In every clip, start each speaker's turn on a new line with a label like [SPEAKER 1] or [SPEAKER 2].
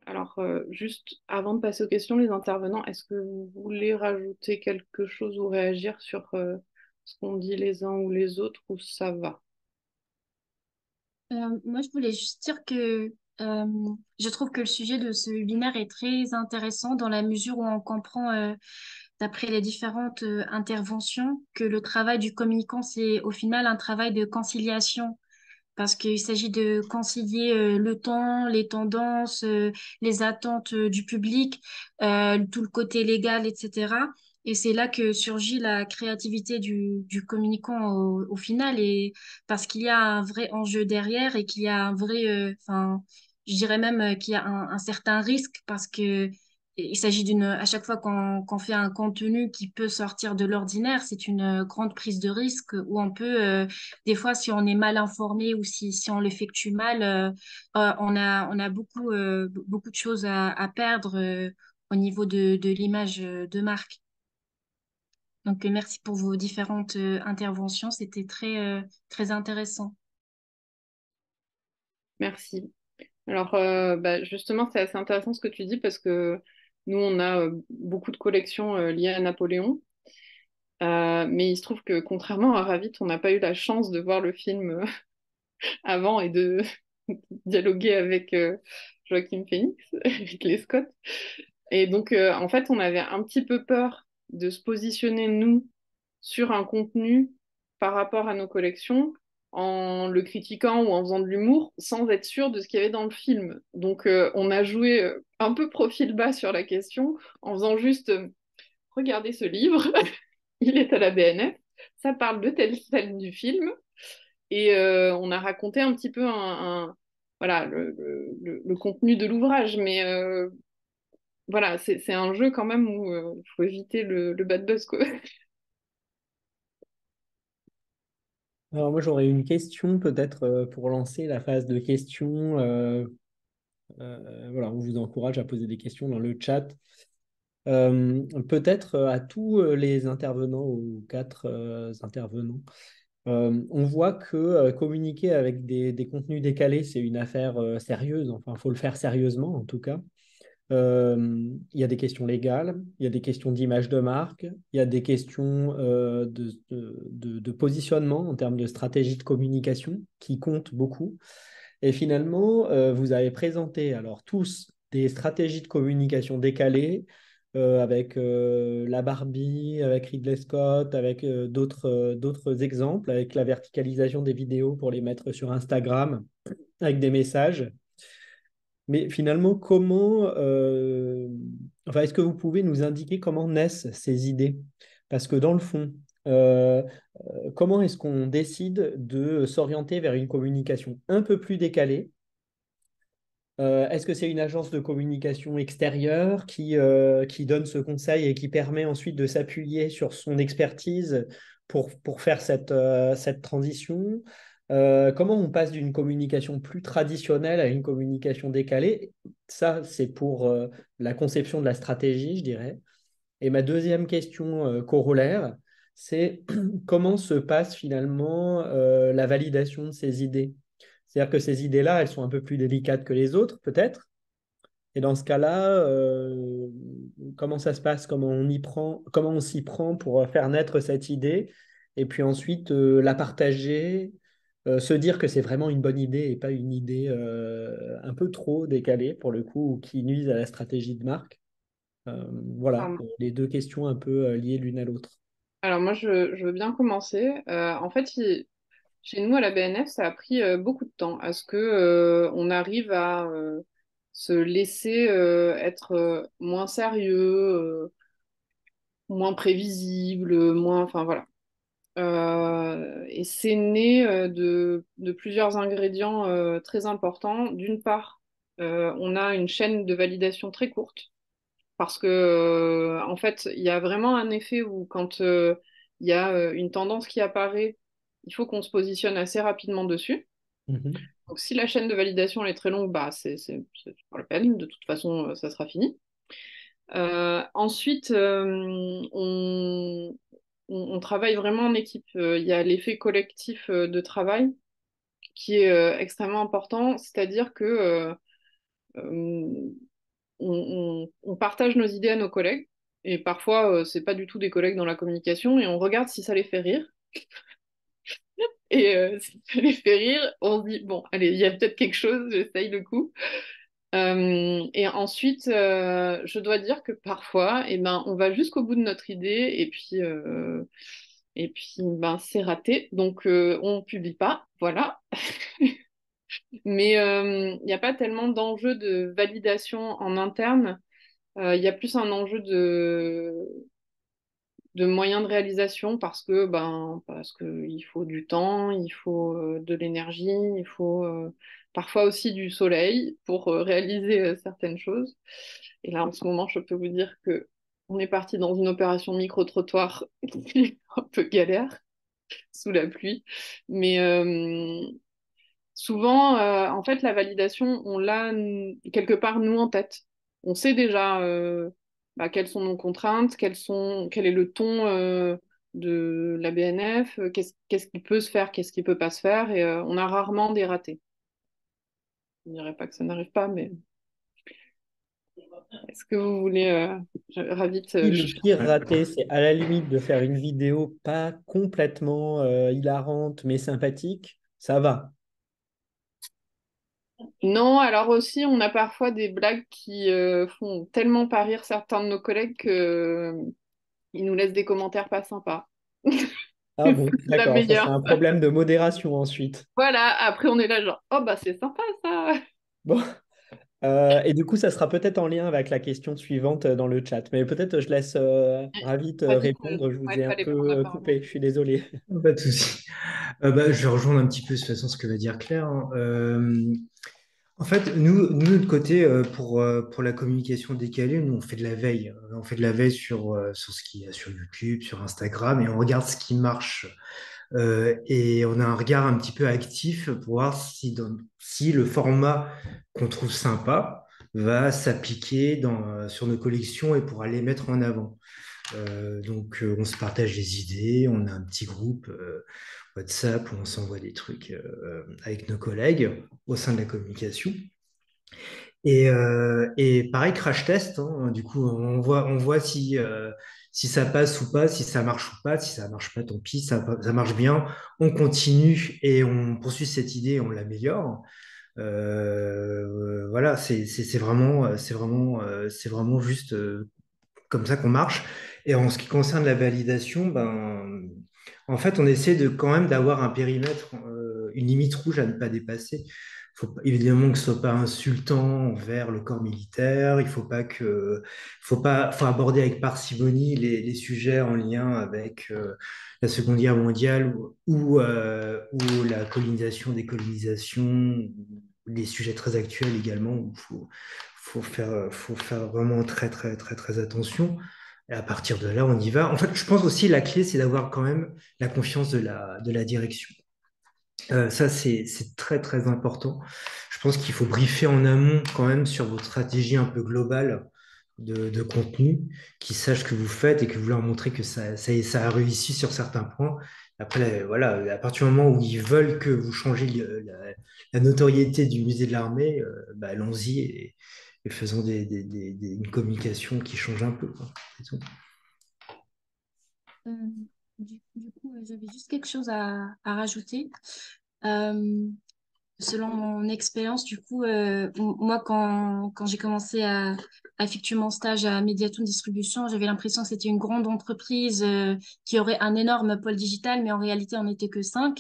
[SPEAKER 1] Alors, juste avant de passer aux questions, les intervenants, est-ce que vous voulez rajouter quelque chose ou réagir sur ce qu'ont dit les uns ou les autres, ou ça va?
[SPEAKER 2] Moi, je voulais juste dire que je trouve que le sujet de ce webinaire est très intéressant dans la mesure où on comprend, d'après les différentes interventions, que le travail du communicant, c'est au final un travail de conciliation parce qu'il s'agit de concilier le temps, les tendances, les attentes du public, tout le côté légal, etc. Et c'est là que surgit la créativité du communicant au final, et parce qu'il y a un vrai enjeu derrière et qu'il y a un vrai, enfin, je dirais même qu'il y a un certain risque parce que il s'agit à chaque fois qu'on fait un contenu qui peut sortir de l'ordinaire, c'est une grande prise de risque où on peut des fois, si on est mal informé ou si on l'effectue mal, on a beaucoup de choses à perdre au niveau de l'image de marque. Donc, merci pour vos différentes interventions. C'était très intéressant.
[SPEAKER 1] Merci. Alors, bah, justement, c'est assez intéressant ce que tu dis parce que nous, on a beaucoup de collections liées à Napoléon. Mais il se trouve que contrairement à Ravit, on n'a pas eu la chance de voir le film avant et de dialoguer avec Joaquin Phoenix, Ridley Scott. Et donc, en fait, on avait un petit peu peur de se positionner, nous, sur un contenu par rapport à nos collections en le critiquant ou en faisant de l'humour sans être sûr de ce qu'il y avait dans le film. Donc, on a joué un peu profil bas sur la question en faisant juste regardez ce livre, il est à la BNF, ça parle de telle scène du film, et on a raconté un petit peu voilà, le contenu de l'ouvrage, mais voilà, c'est un jeu quand même où il faut éviter le bad buzz, quoi.
[SPEAKER 3] Alors moi j'aurais une question peut-être pour lancer la phase de questions. Voilà, on vous encourage à poser des questions dans le chat. Peut-être à tous les intervenants, aux quatre intervenants. On voit que communiquer avec des contenus décalés, c'est une affaire sérieuse. Enfin, il faut le faire sérieusement en tout cas. Il y a des questions légales, il y a des questions d'image de marque, il y a des questions de positionnement en termes de stratégie de communication qui comptent beaucoup. Et finalement, vous avez présenté alors tous des stratégies de communication décalées avec la Barbie, avec Ridley Scott, avec d'autres exemples, avec la verticalisation des vidéos pour les mettre sur Instagram, avec des messages. Mais finalement, enfin, est-ce que vous pouvez nous indiquer comment naissent ces idées? Parce que dans le fond, euh, comment est-ce qu'on décide de s'orienter vers une communication un peu plus décalée? Est-ce que c'est une agence de communication extérieure qui donne ce conseil et qui permet ensuite de s'appuyer sur son expertise pour faire cette transition? Comment on passe d'une communication plus traditionnelle à une communication décalée? Ça, c'est pour la conception de la stratégie, je dirais. Et ma deuxième question corollaire, c'est comment se passe finalement la validation de ces idées? C'est-à-dire que ces idées-là, elles sont un peu plus délicates que les autres, peut-être. Et dans ce cas-là, comment ça se passe? Comment on y prend, comment on s'y prend pour faire naître cette idée? Et puis ensuite, la partager, se dire que c'est vraiment une bonne idée et pas une idée un peu trop décalée, pour le coup, ou qui nuise à la stratégie de marque. Voilà,
[SPEAKER 1] Alors,
[SPEAKER 3] les deux questions un peu liées l'une à l'autre.
[SPEAKER 1] alors moi, je veux bien commencer. En fait, chez nous, à la BNF, ça a pris beaucoup de temps à ce que on arrive à se laisser être moins sérieux, moins prévisible, moins, enfin voilà. Et c'est né de plusieurs ingrédients très importants. D'une part, on a une chaîne de validation très courte parce que, en fait, il y a vraiment un effet où quand il y a une tendance qui apparaît, il faut qu'on se positionne assez rapidement dessus.
[SPEAKER 3] Mhm.
[SPEAKER 1] Donc, si la chaîne de validation elle est très longue, bah, c'est pas la peine. De toute façon, ça sera fini. Ensuite, on travaille vraiment en équipe. Il y a l'effet collectif de travail qui est extrêmement important, c'est-à-dire que on partage nos idées à nos collègues. Et parfois, c'est pas du tout des collègues dans la communication, et on regarde si ça les fait rire. Et si ça les fait rire, on se dit, bon, allez, il y a peut-être quelque chose, j'essaye le coup. Et ensuite, je dois dire que parfois, eh ben, on va jusqu'au bout de notre idée, et puis ben, c'est raté. Donc, on publie pas, voilà. Mais il n'y a pas tellement d'enjeu de validation en interne. Il y a plus un enjeu de moyens de réalisation parce que il faut du temps, il faut de l'énergie, il faut parfois aussi du soleil pour réaliser certaines choses. Et là, en ce moment, je peux vous dire que on est parti dans une opération micro-trottoir qui est un peu galère sous la pluie. Mais souvent, en fait, la validation, on l'a quelque part nous en tête. On sait déjà quelles sont nos contraintes, quel est le ton de la BNF, qu'est-ce qui peut se faire, qu'est-ce qui peut pas se faire, et on a rarement des ratés. Je ne dirais pas que ça n'arrive pas, mais est-ce que vous voulez, Ravit,
[SPEAKER 3] Et le pire raté, c'est à la limite de faire une vidéo pas complètement hilarante, mais sympathique. Ça va.
[SPEAKER 1] Non, alors aussi, on a parfois des blagues qui font tellement pas rire certains de nos collègues qu'ils nous laissent des commentaires pas sympas.
[SPEAKER 3] Ah
[SPEAKER 1] C'est
[SPEAKER 3] bon,
[SPEAKER 1] la
[SPEAKER 3] d'accord. Ça, c'est
[SPEAKER 1] meilleure.
[SPEAKER 3] un problème de modération ensuite.
[SPEAKER 1] Voilà, après on est là genre, oh bah c'est sympa ça.
[SPEAKER 3] Bon. Et du coup, ça sera peut-être en lien avec la question suivante dans le chat. Mais peut-être je laisse Ravit
[SPEAKER 1] Ravit,
[SPEAKER 3] répondre. Je vous
[SPEAKER 1] ouais,
[SPEAKER 3] ai un
[SPEAKER 1] fallait
[SPEAKER 3] peu
[SPEAKER 1] prendre la parole.
[SPEAKER 3] coupé. Je suis désolé.
[SPEAKER 4] Pas de souci. Je vais rejoindre un petit peu de toute façon ce que va dire Claire, hein. En fait, nous de notre côté, pour la communication décalée, nous, on fait de la veille. On fait de la veille sur ce qu'il y a sur YouTube, sur Instagram, et on regarde ce qui marche. Et on a un regard un petit peu actif pour voir si le format qu'on trouve sympa va s'appliquer sur nos collections et pourra les mettre en avant. On se partage des idées, on a un petit groupe WhatsApp où on s'envoie des trucs avec nos collègues au sein de la communication. Et pareil, crash test, hein. Du coup, on voit si ça passe ou pas, si ça marche ou pas. Si ça marche pas, tant pis, ça marche bien. On continue et on poursuit cette idée et on l'améliore. Voilà, c'est vraiment juste comme ça qu'on marche. Et en ce qui concerne la validation, en fait, on essaie quand même d'avoir un périmètre, une limite rouge à ne pas dépasser. Faut évidemment que ce soit pas insultant envers le corps militaire. Il faut aborder avec parcimonie les sujets en lien avec la Seconde Guerre mondiale ou la colonisation, décolonisation, des sujets très actuels également où faut faire vraiment très, très, très, très attention. Et à partir de là, on y va. En fait, je pense aussi la clé, c'est d'avoir quand même la confiance de la direction. Ça, c'est très, très important. Je pense qu'il faut briefer en amont quand même sur votre stratégie un peu globale de contenu, qu'ils sachent ce que vous faites et que vous leur montrez que ça a réussi sur certains points. Après, voilà, à partir du moment où ils veulent que vous changez la notoriété du musée de l'armée, allons-y et faisons une communication qui change un peu, quoi. C'est tout.
[SPEAKER 2] Euh, du coup, j'avais juste quelque chose à rajouter. Euh, Selon mon expérience, du coup, moi, quand j'ai commencé à effectuer mon stage à Mediatone Distribution, j'avais l'impression que c'était une grande entreprise qui aurait un énorme pôle digital, mais en réalité, on n'était que 5.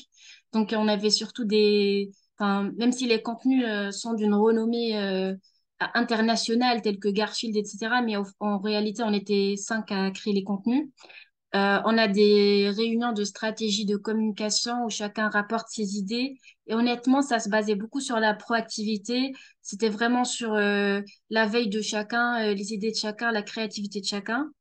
[SPEAKER 2] Donc, on avait surtout enfin, même si les contenus sont d'une renommée internationale, tels que Garfield, etc., mais en réalité, on était 5 à créer les contenus. On a des réunions de stratégie de communication où chacun rapporte ses idées. Et honnêtement, ça se basait beaucoup sur la proactivité. C'était vraiment sur la veille de chacun, les idées de chacun, la créativité de chacun.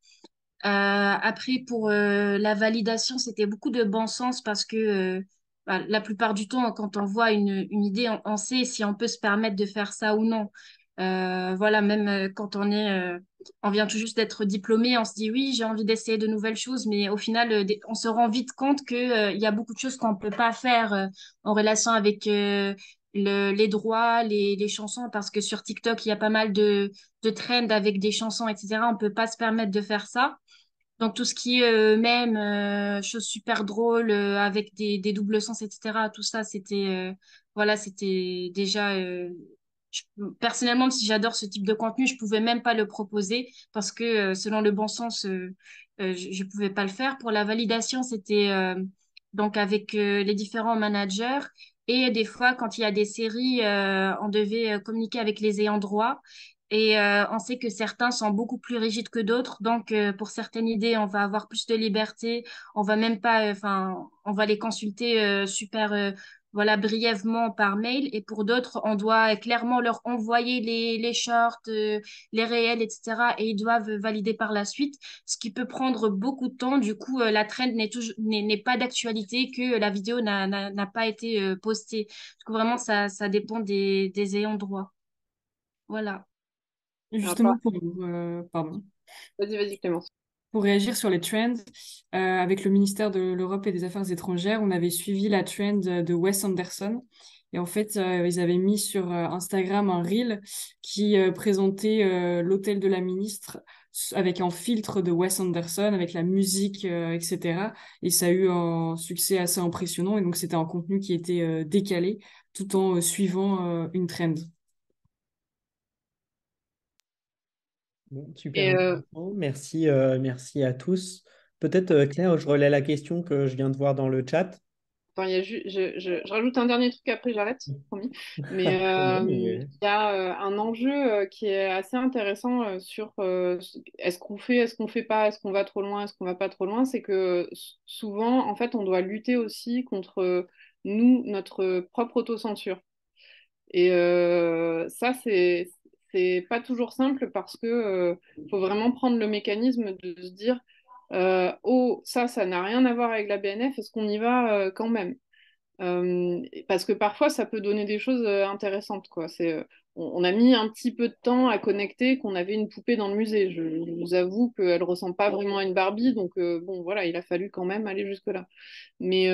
[SPEAKER 2] Après, pour la validation, c'était beaucoup de bon sens parce que la plupart du temps, quand on voit une idée, on sait si on peut se permettre de faire ça ou non. Voilà, même quand on vient tout juste d'être diplômé, on se dit oui, j'ai envie d'essayer de nouvelles choses, mais au final, on se rend vite compte que, il y a beaucoup de choses qu'on peut pas faire en relation avec les droits, les chansons, parce que sur TikTok, il y a pas mal de trends avec des chansons, etc. On peut pas se permettre de faire ça. Donc tout ce qui est même choses super drôles avec des doubles sens, etc. Tout ça, voilà, c'était déjà personnellement, si j'adore ce type de contenu, je pouvais même pas le proposer parce que selon le bon sens, je pouvais pas le faire. Pour la validation, c'était donc avec les différents managers et des fois quand il y a des séries, on devait communiquer avec les ayants droit. Et on sait que certains sont beaucoup plus rigides que d'autres. Donc, pour certaines idées, on va avoir plus de liberté. On va même pas, enfin, on va les consulter super, voilà, brièvement par mail. Et pour d'autres, on doit clairement leur envoyer les shorts, les réels, etc. Et ils doivent valider par la suite, ce qui peut prendre beaucoup de temps. Du coup, la trend n'est pas d'actualité, que la vidéo n'a pas été postée. Du coup, vraiment, ça dépend des ayants droit. Voilà.
[SPEAKER 1] Alors,
[SPEAKER 5] Justement, pardon.
[SPEAKER 1] vas-y, Clémence.
[SPEAKER 5] Pour réagir sur les trends, avec le ministère de l'Europe et des Affaires étrangères, on avait suivi la trend de Wes Anderson. Et en fait, ils avaient mis sur Instagram un reel qui présentait l'hôtel de la ministre avec un filtre de Wes Anderson, avec la musique, etc. Et ça a eu un succès assez impressionnant. Et donc, c'était un contenu qui était décalé tout en suivant une trend.
[SPEAKER 3] Bon, super
[SPEAKER 1] Et
[SPEAKER 3] intéressant. Merci, merci à tous. Peut-être, Claire, je relais la question que je viens de voir dans le chat.
[SPEAKER 1] attends, il y a je rajoute un dernier truc, après j'arrête, promis. Mais
[SPEAKER 3] Non,
[SPEAKER 1] il y a un enjeu qui est assez intéressant sur est-ce qu'on fait pas, est-ce qu'on va trop loin, est-ce qu'on va pas trop loin. C'est que souvent, en fait, on doit lutter aussi contre nous, notre propre autocensure. Et ça, c'est pas toujours simple parce que faut vraiment prendre le mécanisme de se dire oh, ça n'a rien à voir avec la BNF, est-ce qu'on y va quand même? Parce que parfois, ça peut donner des choses intéressantes, quoi. On a mis un petit peu de temps à connecter qu'on avait une poupée dans le musée. Je vous avoue qu'elle ressemble pas vraiment à une Barbie, donc bon, voilà, il a fallu quand même aller jusque-là. Mais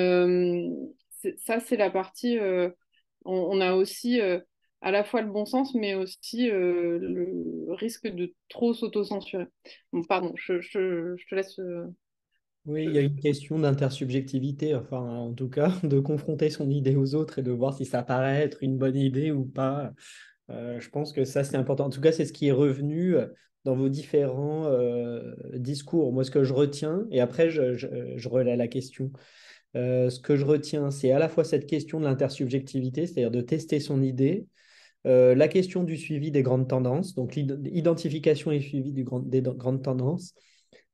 [SPEAKER 1] ça, c'est la partie. On a aussi à la fois le bon sens, mais aussi le risque de trop s'autocensurer. Bon, pardon, je te laisse.
[SPEAKER 3] Oui, il y a une question d'intersubjectivité, enfin, en tout cas, de confronter son idée aux autres et de voir si ça paraît être une bonne idée ou pas. Je pense que ça, c'est important. En tout cas, c'est ce qui est revenu dans vos différents discours. Moi, ce que je retiens, et après, je relais la question. Ce que je retiens, c'est à la fois cette question de l'intersubjectivité, c'est-à-dire de tester son idée, la question du suivi des grandes tendances, donc l'identification et suivi des grandes tendances.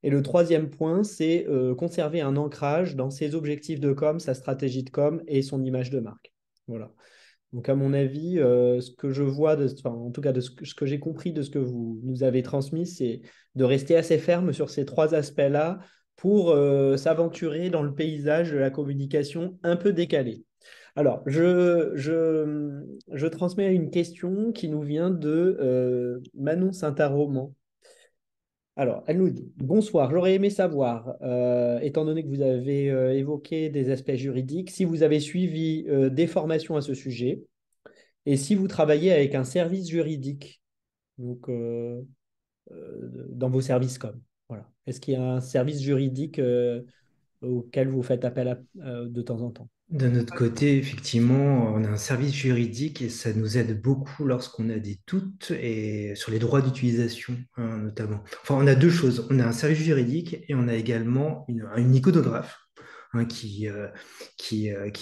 [SPEAKER 3] Et le troisième point, c'est conserver un ancrage dans ses objectifs de com, sa stratégie de com et son image de marque. Voilà. Donc, à mon avis, ce que je vois, en tout cas de ce que j'ai compris de ce que vous nous avez transmis, c'est de rester assez ferme sur ces trois aspects-là pour s'aventurer dans le paysage de la communication un peu décalé. Alors, je transmets une question qui nous vient de Manon Saint-Aroman. Alors, elle nous dit, bonsoir, j'aurais aimé savoir, étant donné que vous avez évoqué des aspects juridiques, si vous avez suivi des formations à ce sujet et si vous travaillez avec un service juridique donc, dans vos services com. Voilà. Est-ce qu'il y a un service juridique auquel vous faites appel de temps en temps?
[SPEAKER 4] De notre côté, effectivement, on a un service juridique et ça nous aide beaucoup lorsqu'on a des doutes et sur les droits d'utilisation, hein, notamment. Enfin, on a deux choses. On a un service juridique et on a également une iconographe, hein, qui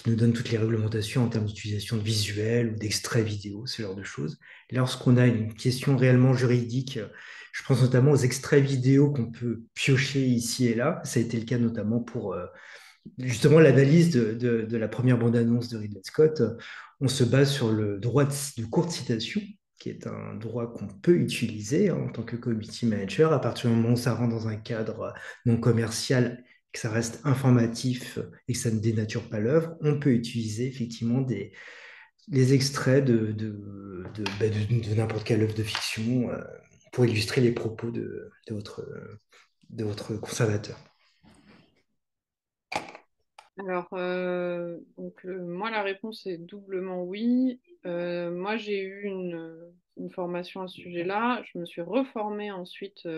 [SPEAKER 4] nous donne toutes les réglementations en termes d'utilisation de visuels ou d'extraits vidéo, ce genre de choses. Lorsqu'on a une question réellement juridique, je pense notamment aux extraits vidéo qu'on peut piocher ici et là. Ça a été le cas notamment pour justement l'analyse de la première bande-annonce de Ridley Scott. On se base sur le droit du court de citation, qui est un droit qu'on peut utiliser, hein, en tant que community manager, à partir du moment où ça rentre dans un cadre non commercial, que ça reste informatif et que ça ne dénature pas l'œuvre, on peut utiliser effectivement les extraits de n'importe quelle œuvre de fiction pour illustrer les propos de votre conservateur.
[SPEAKER 1] Alors, donc, moi, la réponse est doublement oui. Moi, j'ai eu une formation à ce sujet-là. Je me suis reformée ensuite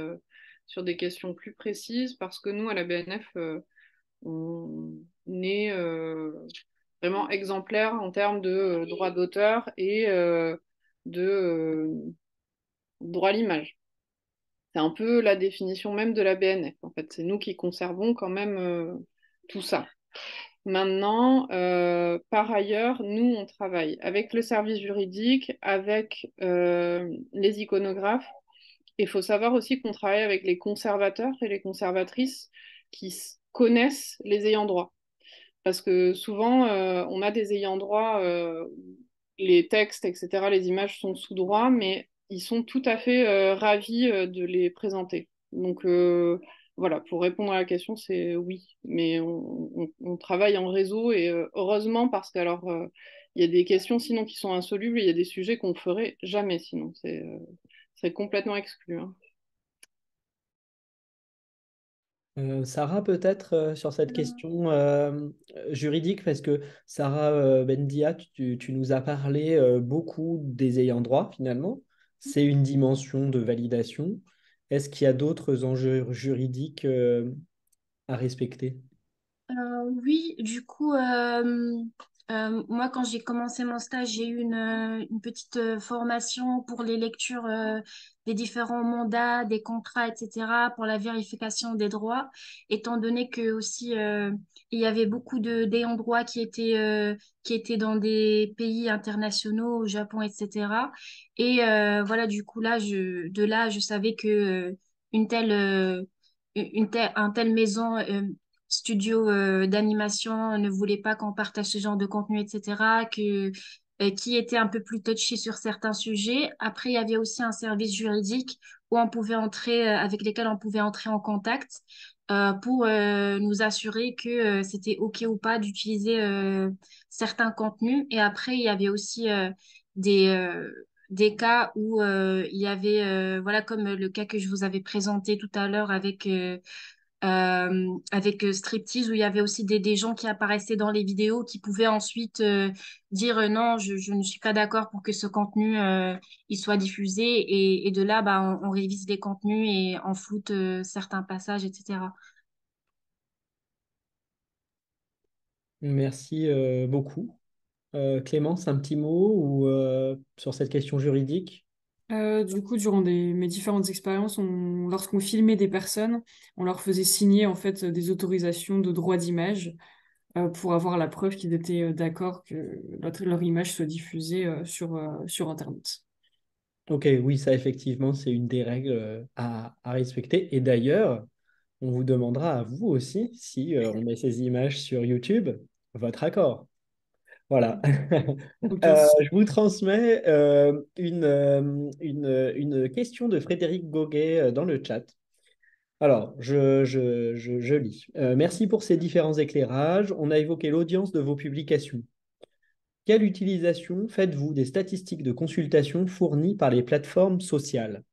[SPEAKER 1] sur des questions plus précises parce que nous, à la BNF, on est vraiment exemplaire en termes de droit d'auteur et de droit à l'image. C'est un peu la définition même de la BNF. En fait, c'est nous qui conservons quand même tout ça. Maintenant, par ailleurs, nous, on travaille avec le service juridique, avec les iconographes. Il faut savoir aussi qu'on travaille avec les conservateurs et les conservatrices qui connaissent les ayants droit. Parce que souvent, on a des ayants droit, les textes, etc., les images sont sous droit, mais ils sont tout à fait ravis de les présenter. Donc, voilà, pour répondre à la question, c'est oui. Mais on travaille en réseau et heureusement, parce que alors, il y a des questions sinon qui sont insolubles et il y a des sujets qu'on ne ferait jamais sinon. C'est complètement exclu, hein.
[SPEAKER 3] Sarah, peut-être sur cette question juridique, parce que Sarah Bendia, tu nous as parlé beaucoup des ayants droit finalement. C'est une dimension de validation. Est-ce qu'il y a d'autres enjeux juridiques à respecter?
[SPEAKER 2] Oui, du coup, moi, quand j'ai commencé mon stage, j'ai eu une petite formation pour les lectures des différents mandats, des contrats, etc., pour la vérification des droits, étant donné que aussi il y avait beaucoup d'ayants droit qui étaient dans des pays internationaux, au Japon, etc. Et voilà, du coup, de là, je savais que une telle, un tel maison studio d'animation ne voulait pas qu'on partage ce genre de contenu, etc., qui était un peu plus touchy sur certains sujets. Après, il y avait aussi un service juridique où on pouvait entrer, avec lesquels on pouvait entrer en contact pour nous assurer que c'était OK ou pas d'utiliser certains contenus. Et après, il y avait aussi des cas où il y avait, voilà, comme le cas que je vous avais présenté tout à l'heure avec Striptease, où il y avait aussi des gens qui apparaissaient dans les vidéos qui pouvaient ensuite dire non, je ne suis pas d'accord pour que ce contenu il soit diffusé. Et de là, bah, on révise les contenus et on floute certains passages, etc.
[SPEAKER 3] Merci beaucoup. Clémence, un petit mot ou, sur cette question juridique?
[SPEAKER 5] Du coup, durant mes différentes expériences, lorsqu'on filmait des personnes, on leur faisait signer en fait des autorisations de droit d'image pour avoir la preuve qu'ils étaient d'accord que leur image soit diffusée sur Internet.
[SPEAKER 3] Ok, oui, ça effectivement, c'est une des règles à respecter. Et d'ailleurs, on vous demandera à vous aussi, si on met ces images sur YouTube, votre accord. Voilà.
[SPEAKER 5] Aucun souci.
[SPEAKER 3] Je vous transmets une question de Frédéric Goguet dans le chat. Alors, je lis. Merci pour ces différents éclairages. On a évoqué l'audience de vos publications. Quelle utilisation faites-vous des statistiques de consultation fournies par les plateformes sociales?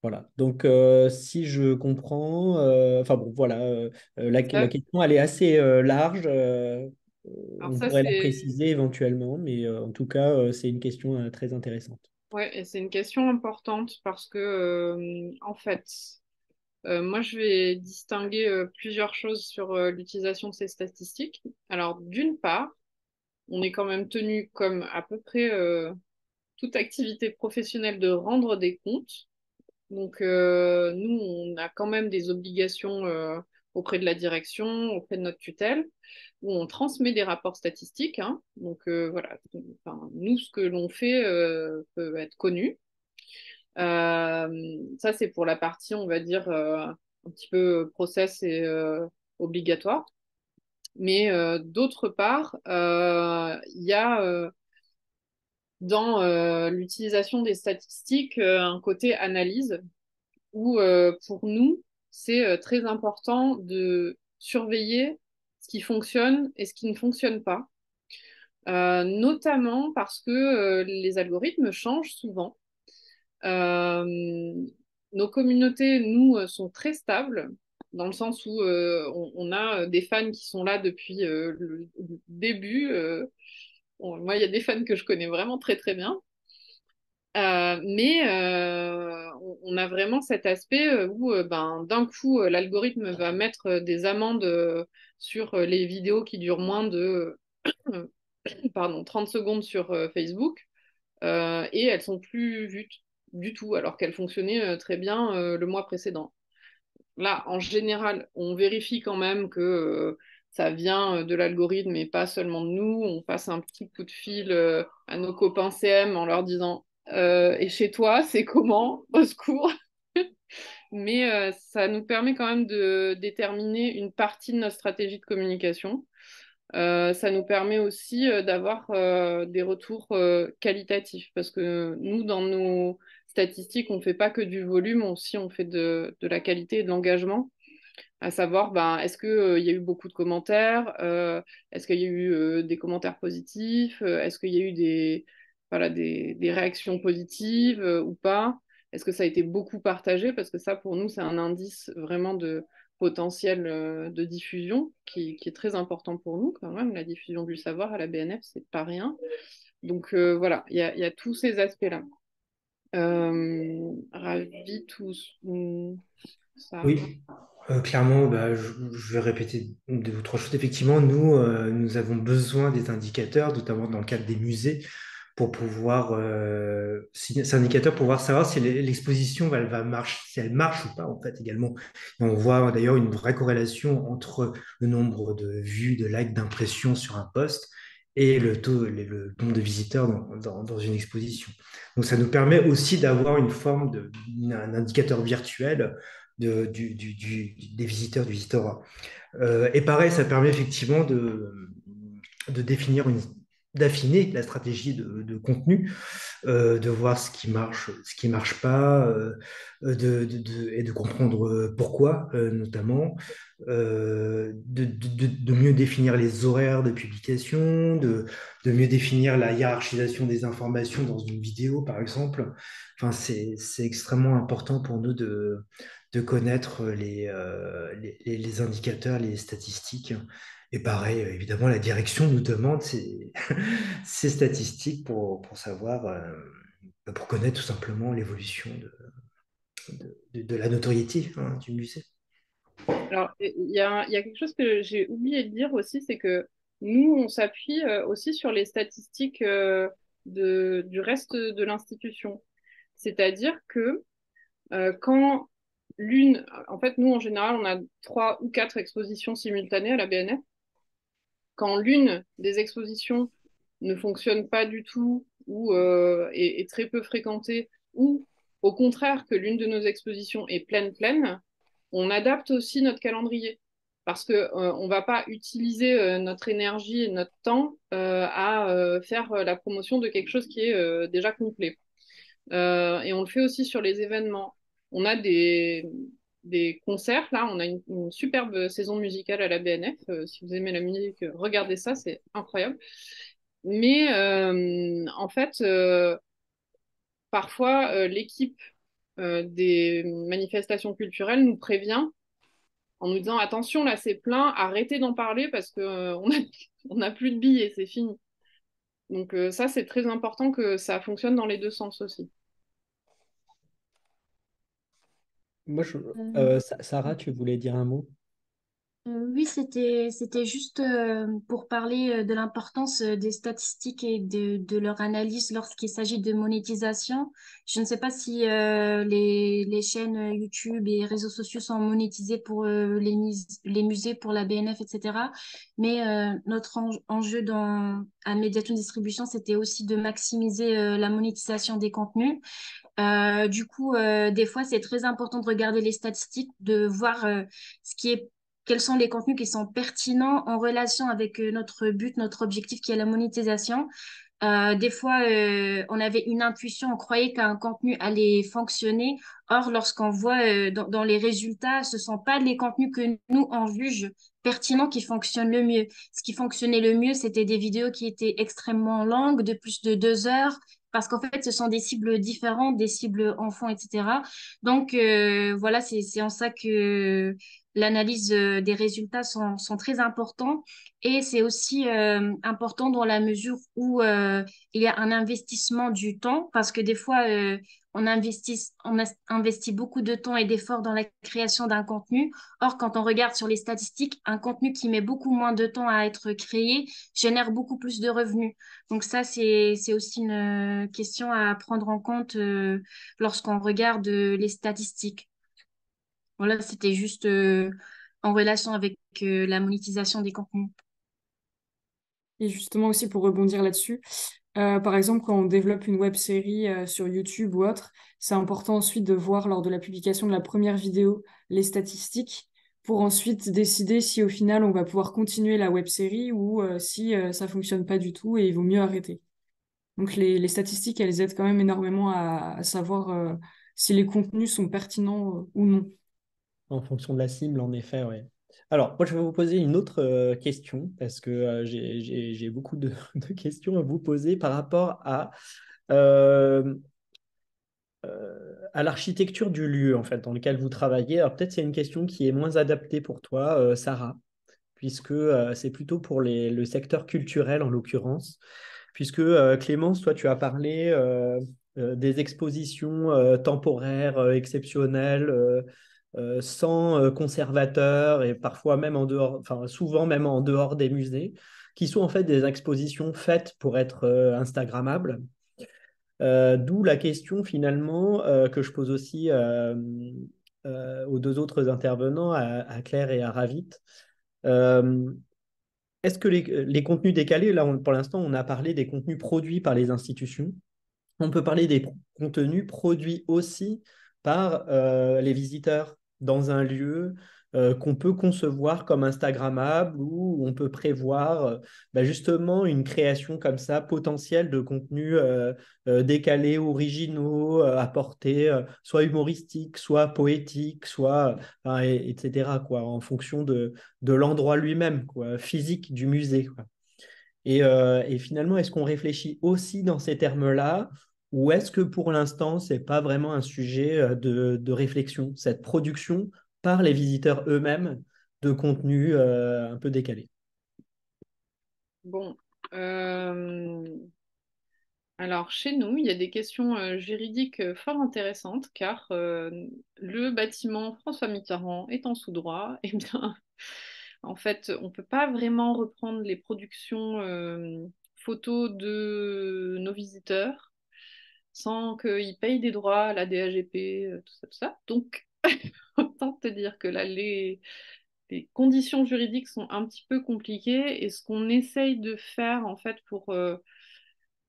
[SPEAKER 3] Voilà. Donc, si je comprends, enfin bon, voilà, la
[SPEAKER 1] Ça,
[SPEAKER 3] question, elle est assez large.
[SPEAKER 1] alors
[SPEAKER 3] On
[SPEAKER 1] ça,
[SPEAKER 3] pourrait la
[SPEAKER 1] c'est
[SPEAKER 3] préciser éventuellement, mais en tout cas, c'est une question très intéressante.
[SPEAKER 1] ouais, et c'est une question importante parce que, en fait, moi, je vais distinguer plusieurs choses sur l'utilisation de ces statistiques. Alors, d'une part, on est quand même tenu, comme à peu près toute activité professionnelle, de rendre des comptes. Donc, nous, on a quand même des obligations auprès de la direction, auprès de notre tutelle, où on transmet des rapports statistiques, hein. Donc, voilà. Enfin, nous, ce que l'on fait peut être connu. Ça, c'est pour la partie, on va dire, un petit peu process et obligatoire. Mais d'autre part, il y a dans l'utilisation des statistiques un côté analyse où pour nous, c'est très important de surveiller ce qui fonctionne et ce qui ne fonctionne pas. notamment parce que les algorithmes changent souvent. Euh, nos communautés, nous, sont très stables, dans le sens où on a des fans qui sont là depuis le début. Moi, il y a des fans que je connais vraiment très très bien. Mais on a vraiment cet aspect où ben, d'un coup, l'algorithme va mettre des amendes sur les vidéos qui durent moins de pardon, 30 secondes sur Facebook et elles sont plus vues du tout alors qu'elles fonctionnaient très bien le mois précédent. Là, en général, on vérifie quand même que ça vient de l'algorithme et pas seulement de nous. On passe un petit coup de fil à nos copains CM en leur disant et chez toi, c'est comment? Au secours. Mais ça nous permet quand même de déterminer une partie de notre stratégie de communication. Ça nous permet aussi d'avoir des retours qualitatifs parce que nous, dans nos statistiques, on ne fait pas que du volume, aussi on fait de la qualité et de l'engagement, à savoir ben, est-ce qu'il y a eu beaucoup de commentaires, est-ce qu'il y a eu des commentaires positifs, est-ce qu'il y a eu voilà, des réactions positives ou pas, est-ce que ça a été beaucoup partagé, parce que ça pour nous c'est un indice vraiment de potentiel de diffusion qui est très important pour nous quand même, la diffusion du savoir à la BNF c'est pas rien. Donc voilà, il y a tous ces aspects-là. Ravi tous. Ça.
[SPEAKER 4] Oui, clairement, bah, je vais répéter deux ou trois choses. Effectivement, nous avons besoin des indicateurs, notamment dans le cadre des musées, pour pouvoir, ces indicateurs pour pouvoir savoir si l'exposition elle va marcher, si elle marche ou pas, en fait, également. Et on voit d'ailleurs une vraie corrélation entre le nombre de vues, de likes, d'impressions sur un post et le taux, le nombre de visiteurs dans une exposition. Donc, ça nous permet aussi d'avoir une forme un indicateur virtuel des visiteurs, du visiteur. Et pareil, ça permet effectivement de définir d'affiner la stratégie de contenu, de voir ce qui marche pas, et de comprendre pourquoi, notamment, de mieux définir les horaires de publication, de mieux définir la hiérarchisation des informations dans une vidéo, par exemple. Enfin, c'est extrêmement important pour nous de connaître les indicateurs, les statistiques. Et pareil, évidemment, la direction nous demande ces statistiques pour savoir, pour connaître tout simplement l'évolution de la notoriété, hein, du musée.
[SPEAKER 1] Alors, il y a quelque chose que j'ai oublié de dire aussi, c'est que nous, on s'appuie aussi sur les statistiques du reste de l'institution. C'est-à-dire que quand en fait, nous, en général, on a 3 ou 4 expositions simultanées à la BNF. Quand l'une des expositions ne fonctionne pas du tout ou est très peu fréquentée, ou au contraire que l'une de nos expositions est pleine, on adapte aussi notre calendrier parce que on va pas utiliser notre énergie et notre temps à faire la promotion de quelque chose qui est déjà complet. Et on le fait aussi sur les événements. On a des concerts, là, on a une superbe saison musicale à la BNF. Si vous aimez la musique, regardez ça, c'est incroyable. Mais en fait, parfois, l'équipe des manifestations culturelles nous prévient en nous disant attention, là c'est plein, arrêtez d'en parler parce que on a plus de billets, c'est fini. Donc ça, c'est très important que ça fonctionne dans les deux sens aussi.
[SPEAKER 3] Moi,
[SPEAKER 2] Euh,
[SPEAKER 3] Sarah, tu voulais dire un mot?
[SPEAKER 2] Oui, c'était juste pour parler de l'importance des statistiques et de leur analyse lorsqu'il s'agit de monétisation. Je ne sais pas si les chaînes YouTube et réseaux sociaux sont monétisées pour les musées, pour la BNF, etc. Mais notre enjeu à Mediatone Distribution, c'était aussi de maximiser la monétisation des contenus. Du coup, des fois, c'est très important de regarder les statistiques, de voir ce qui est, quels sont les contenus qui sont pertinents en relation avec notre but, notre objectif qui est la monétisation. Des fois, on avait une intuition, on croyait qu'un contenu allait fonctionner. Or, lorsqu'on voit dans les résultats, ce ne sont pas les contenus que nous, on juge pertinent qui fonctionne le mieux. Ce qui fonctionnait le mieux, c'était des vidéos qui étaient extrêmement longues, de plus de 2 heures, parce qu'en fait, ce sont des cibles différentes, des cibles enfants, etc. Donc, voilà, c'est en ça que l'analyse des résultats sont très importants. Et c'est aussi important dans la mesure où il y a un investissement du temps, parce que des fois, investit beaucoup de temps et d'efforts dans la création d'un contenu. Or, quand on regarde sur les statistiques, un contenu qui met beaucoup moins de temps à être créé génère beaucoup plus de revenus. Donc ça, c'est aussi une question à prendre en compte lorsqu'on regarde les statistiques. Voilà, c'était juste en relation avec la monétisation des contenus.
[SPEAKER 5] Et justement aussi pour rebondir là-dessus, par exemple, quand on développe une web série sur YouTube ou autre, c'est important ensuite de voir lors de la publication de la première vidéo les statistiques pour ensuite décider si au final on va pouvoir continuer la web série ou si ça fonctionne pas du tout et il vaut mieux arrêter. Donc les statistiques, elles aident quand même énormément à savoir si les contenus sont pertinents ou non.
[SPEAKER 3] En fonction de la cible, en effet, oui. Alors, moi, je vais vous poser une autre question parce que j'ai beaucoup de questions à vous poser par rapport euh, à l'architecture du lieu, en fait, dans lequel vous travaillez. Alors, peut-être c'est une question qui est moins adaptée pour toi, Sarah, puisque c'est plutôt pour le secteur culturel, en l'occurrence, puisque Clémence, toi, tu as parlé des expositions temporaires exceptionnelles, sans conservateur et parfois même en dehors, enfin souvent même en dehors des musées, qui sont en fait des expositions faites pour être Instagrammables. D'où la question finalement que je pose aussi aux deux autres intervenants, à Claire et à Ravit. Euh, Est-ce que les contenus décalés, là pour l'instant on a parlé des contenus produits par les institutions, on peut parler des contenus produits aussi par les visiteurs dans un lieu qu'on peut concevoir comme Instagrammable, où on peut prévoir bah, justement une création comme ça potentielle de contenus décalés, originaux, apportés, soit humoristiques, soit poétiques, soit etc. quoi, en fonction de l'endroit lui-même, quoi, physique du musée, quoi. Et finalement, est-ce qu'on réfléchit aussi dans ces termes-là, ou est-ce que pour l'instant, ce n'est pas vraiment un sujet de réflexion, cette production par les visiteurs eux-mêmes de contenu un peu décalé?
[SPEAKER 1] Bon, alors chez nous, il y a des questions juridiques fort intéressantes car le bâtiment François Mitterrand étant sous droit, eh bien, en fait, on ne peut pas vraiment reprendre les productions photos de nos visiteurs sans qu'ils payent des droits à la DAGP, tout ça, tout ça. Donc, autant te dire que là, les conditions juridiques sont un petit peu compliquées et ce qu'on essaye de faire en fait pour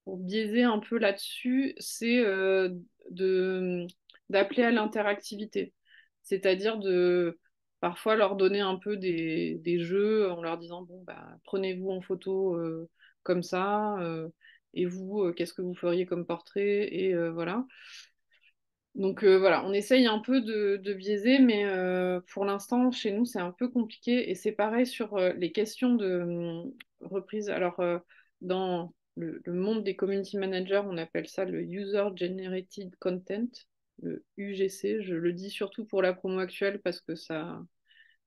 [SPEAKER 1] biaiser un peu là-dessus, c'est de d'appeler à l'interactivité. C'est-à-dire de parfois leur donner un peu des jeux en leur disant, bon, bah, prenez-vous en photo comme ça, et vous, qu'est-ce que vous feriez comme portrait, et voilà. Donc voilà, on essaye un peu de biaiser, mais pour l'instant, chez nous, c'est un peu compliqué. Et c'est pareil sur les questions de reprise. Alors, dans le monde des community managers, on appelle ça le User Generated Content, le UGC. Je le dis surtout pour la promo actuelle parce que ça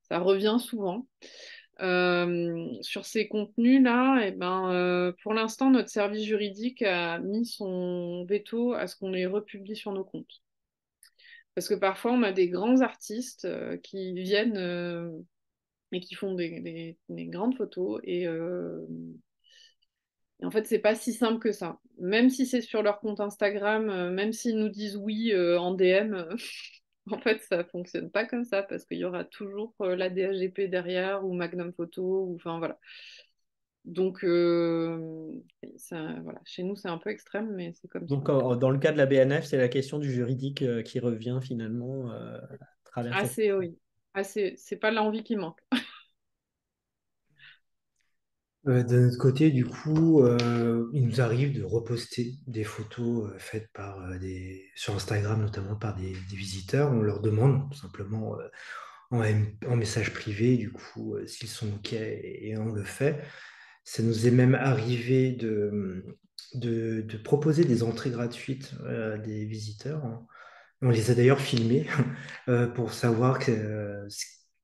[SPEAKER 1] revient souvent. Sur ces contenus-là, eh ben, pour l'instant, notre service juridique a mis son veto à ce qu'on les republie sur nos comptes. Parce que parfois, on a des grands artistes qui viennent et qui font des grandes photos. Et en fait, c'est pas si simple que ça. Même si c'est sur leur compte Instagram, même s'ils nous disent oui en DM, en fait, ça fonctionne pas comme ça parce qu'il y aura toujours la DHGP derrière ou Magnum Photo. Ou, enfin, voilà. Donc, voilà. Chez nous, c'est un peu extrême, mais c'est comme ça.
[SPEAKER 3] Donc, dans le cas de la BNF, c'est la question du juridique qui revient finalement à travers cette...
[SPEAKER 1] Assez, oui. Assez, c'est pas l'envie qui manque.
[SPEAKER 4] De notre côté, du coup, il nous arrive de reposter des photos faites sur Instagram, notamment par des visiteurs. On leur demande tout simplement en message privé, du coup, s'ils sont OK et on le fait. Ça nous est même arrivé de proposer des entrées gratuites à des visiteurs, hein. On les a d'ailleurs filmés pour savoir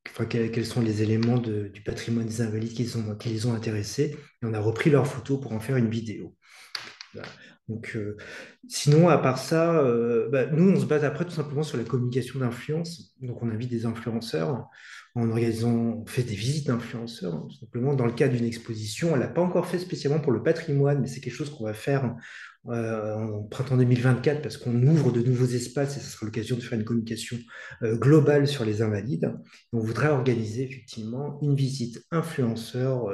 [SPEAKER 4] enfin, quels sont les éléments du patrimoine des Invalides qui les ont intéressés. Et on a repris leurs photos pour en faire une vidéo. Voilà. Donc, sinon, à part ça, nous, on se base après tout simplement sur la communication d'influence. Donc, on invite des influenceurs on fait des visites d'influenceurs, hein, tout simplement dans le cadre d'une exposition. On ne l'a pas encore fait spécialement pour le patrimoine, mais c'est quelque chose qu'on va faire en printemps 2024 parce qu'on ouvre de nouveaux espaces et ce sera l'occasion de faire une communication globale sur les Invalides. On voudrait organiser effectivement une visite influenceur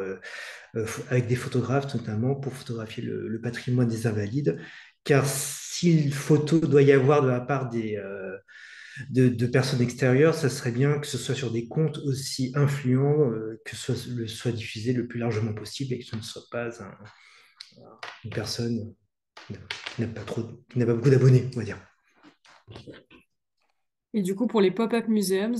[SPEAKER 4] avec des photographes notamment pour photographier le patrimoine des Invalides. Car s'il photo doit y avoir de la part de personnes extérieures, ça serait bien que ce soit sur des comptes aussi influents, que soit diffusé le plus largement possible et que ce ne soit pas une personne qui n'a pas beaucoup d'abonnés, on va dire.
[SPEAKER 5] Et du coup, pour les pop-up museums,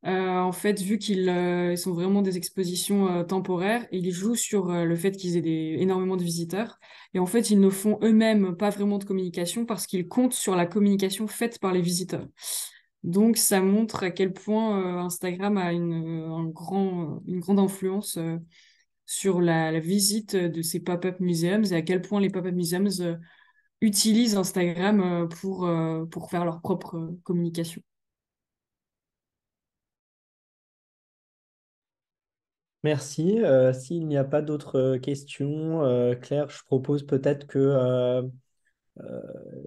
[SPEAKER 5] en fait, vu qu'ils ils sont vraiment des expositions temporaires, ils jouent sur le fait qu'ils aient énormément de visiteurs. Et en fait, ils ne font eux-mêmes pas vraiment de communication parce qu'ils comptent sur la communication faite par les visiteurs. Donc, ça montre à quel point Instagram a une grande influence sur la visite de ces pop-up museums et à quel point les pop-up museums utilisent Instagram pour faire leur propre communication.
[SPEAKER 3] Merci. S'il n'y a pas d'autres questions, Claire, je propose peut-être que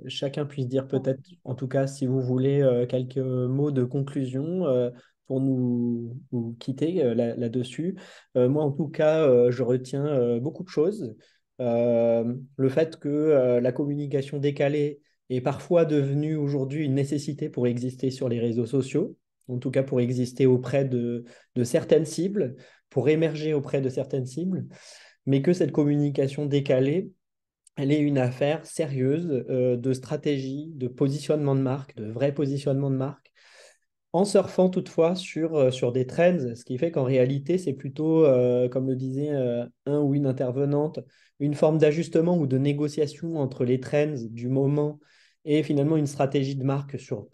[SPEAKER 3] chacun puisse dire peut-être, en tout cas, si vous voulez, quelques mots de conclusion pour nous quitter là-dessus. Moi, en tout cas, je retiens beaucoup de choses. Le fait que la communication décalée est parfois devenue aujourd'hui une nécessité pour exister sur les réseaux sociaux, en tout cas pour exister auprès de certaines cibles, pour émerger auprès de certaines cibles, mais que cette communication décalée, elle est une affaire sérieuse de stratégie, de positionnement de marque, de vrai positionnement de marque, en surfant toutefois sur des trends, ce qui fait qu'en réalité, c'est plutôt, comme le disait un ou une intervenante, une forme d'ajustement ou de négociation entre les trends du moment et finalement une stratégie de marque sur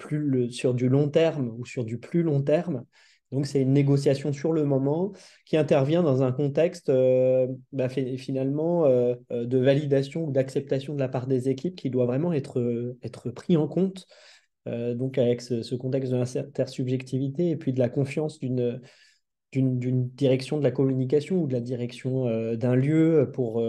[SPEAKER 3] du long terme ou sur du plus long terme. Donc, c'est une négociation sur le moment qui intervient dans un contexte finalement de validation ou d'acceptation de la part des équipes qui doit vraiment être pris en compte donc avec ce contexte de l'intersubjectivité et puis de la confiance d'une direction de la communication ou de la direction d'un lieu pour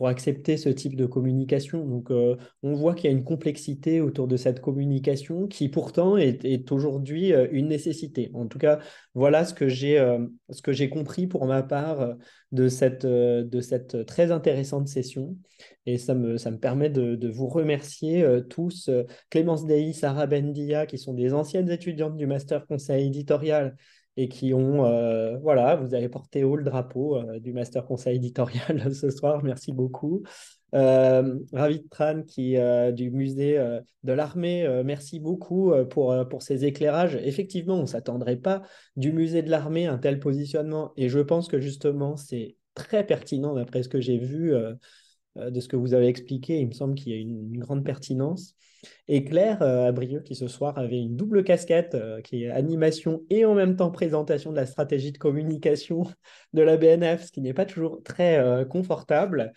[SPEAKER 3] accepter ce type de communication. Donc, on voit qu'il y a une complexité autour de cette communication qui pourtant est aujourd'hui une nécessité. En tout cas, voilà ce que j'ai compris pour ma part de cette très intéressante session. Et ça me permet de vous remercier tous, Clémence Dey, Sarah Bendia, qui sont des anciennes étudiantes du Master Conseil éditorial et qui ont, voilà, vous avez porté haut le drapeau du Master Conseil éditorial ce soir. Merci beaucoup. Ravit Tran du musée de l'armée, merci beaucoup pour ces éclairages. Effectivement, on ne s'attendrait pas du musée de l'armée à un tel positionnement et je pense que justement, c'est très pertinent d'après ce que j'ai vu de ce que vous avez expliqué. Il me semble qu'il y a une grande pertinence. Et Claire Abrieux, qui ce soir avait une double casquette, qui est animation et en même temps présentation de la stratégie de communication de la BNF, ce qui n'est pas toujours très confortable.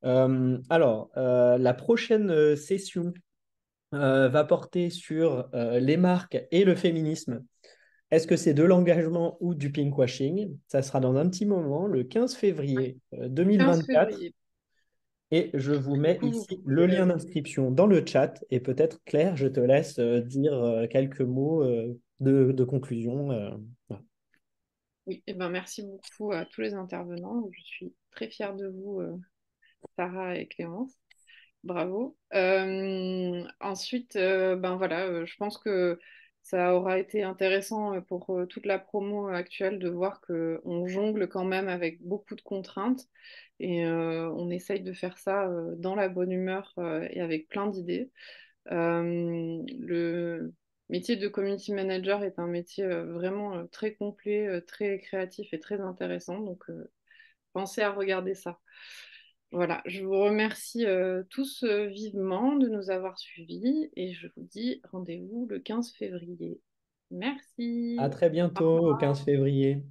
[SPEAKER 3] La prochaine session va porter sur les marques et le féminisme. Est-ce que c'est de l'engagement ou du pinkwashing? Ça sera dans un petit moment, le 15 février
[SPEAKER 1] 15
[SPEAKER 3] 2024.
[SPEAKER 1] février.
[SPEAKER 3] Et je vous
[SPEAKER 1] Du
[SPEAKER 3] mets
[SPEAKER 1] coup, vous
[SPEAKER 3] ici le
[SPEAKER 1] pouvez,
[SPEAKER 3] lien d'inscription dans le chat. Et peut-être, Claire, je te laisse dire quelques mots de conclusion. Voilà.
[SPEAKER 1] oui, eh ben, merci beaucoup à tous les intervenants. Je suis très fière de vous, Sarah et Clémence. Bravo. Ensuite, ben voilà, je pense que ça aura été intéressant pour toute la promo actuelle de voir qu'on jongle quand même avec beaucoup de contraintes et on essaye de faire ça dans la bonne humeur et avec plein d'idées. Le métier de community manager est un métier vraiment très complet, très créatif et très intéressant. Donc, pensez à regarder ça. Voilà, je vous remercie tous vivement de nous avoir suivis et je vous dis rendez-vous le 15 février.
[SPEAKER 3] À
[SPEAKER 1] Merci.
[SPEAKER 3] très bientôt, au 15 février.